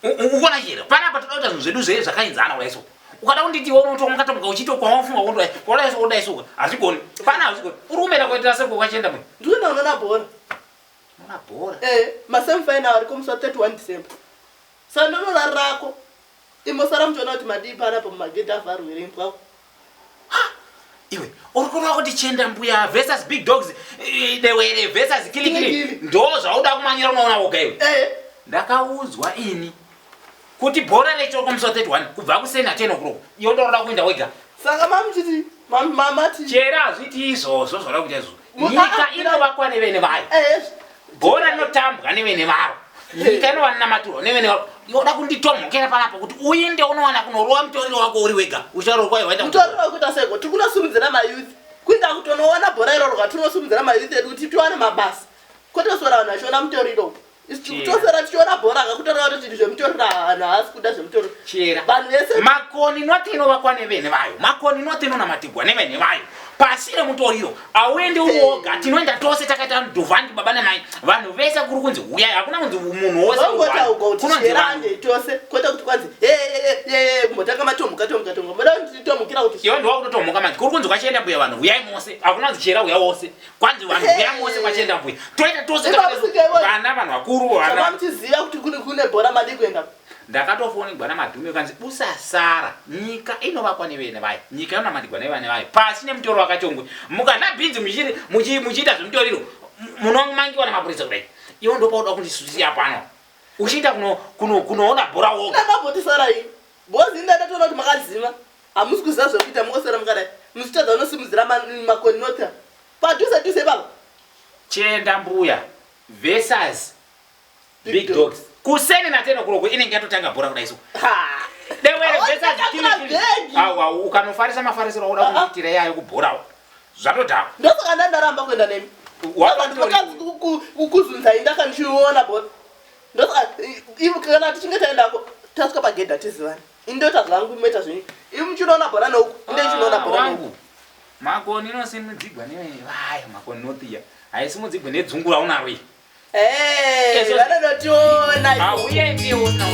ukona chera panapa toda kuti zvedu zve zvakainzana ulaiso ukada kunditi wono utomukatomuka uchito kwa wafunga kuti ulaiso udaisuka azvigoni pana azvigoni urumera kuitira sepo KwaChiendambuya ndina unoona bhora bhora masemi final ari komusa 31 December sandonola rako imosara mchona kuti madii panapa mumagedhi avharwe rimpwako iwe urikuona kuti Chiendambuya versus big dogs dewere versus kilikili ndo zvauda kumanyira unoona woga iwe ndakaudzwa ini kuti bhora recho komusa 31 kubva kusena 10 o'clock iwe ndoroda kuenda wega saka mamuchiti mamati chera azviti izvozvo zvoda kuita izvo nyika inovakwa nevene vayo bhora rinotambwa nevene varo nyika inova namaturwa nevene varo inoda kunditomhokera panapa kuti uinde unowana kunorova mutoriro wako uri wega uchauro kwayo waita mutoriro wekuita seko tikunosimudzira mayouth kuinda kuti unoona bhora iroro katinosimudzira mayouth edu kuti tiwane mabasa kwete kuswera vanhu vachiona mutoriro tosera tichiona bhora akakutorera kuti zvemutoriro vanhu havasi kuda zvemutoriro chera vanhu vese makoni noti inovakwa nevene vayo makoni noti inonamatirwa nevene vayo pasi remutoriro auendi uri woga tinoenda tose takaita dhuvhandi baba namai vanhu vese kuri kunzi uyai hakuna kunzi munhu wose kunonzivanhu tose kwete kuti kwanzi mbotanga matomhuka moda kutitomhukira kuti iwe ndiwa kutotomhuka manje kuri kunzi KwaChiendambuya vanhu uyai mose hakuna kunzi chera uya wose kwanzi vanhu uyai mose KwaChiendambuya toita tose vana vanhu vakuru vanamuchiziva kuti kune bhora madi kuenda ndakatofonegwa namadhume kanzi usasara nyika inovakwa nevene vayo nyika inonamandirwa nevane vayo pasi nemutoro wakachongwe mukana bhinzi muchiita zvemutoriro munomangiwa nemapurisa kudai iwo ndopauda kundisvisiya pano uchiita kunoona bhora woga ndakamboti ii bozi ndatoona kuti makazima hamusi kuziva zvekuita mukosera mukadai musitadza unosimudzira makoninota padhuze papa Chiendambuya versus big dogs kuseni na 10 o'clock inenge yatotanga bhora kudai so dewere versus kilikili awa ukanofarisa mafarisiro auda kuitira yayo kubhorawo zvatodhako ndosaka ndaramba kuenda nemi kukuzunza indakandichiona bhora ndosaka kana tichinge taendako tasvika pagedha tizivani indota zvangu imoita zvinyi ivi muchinoona bhora nouku inde ichinoona bhora nouku makoni inosimudzigwa nevene vayo makoni notiya haisimudzigwe nedzungu raunaro iyi vanonotiona auye ndiona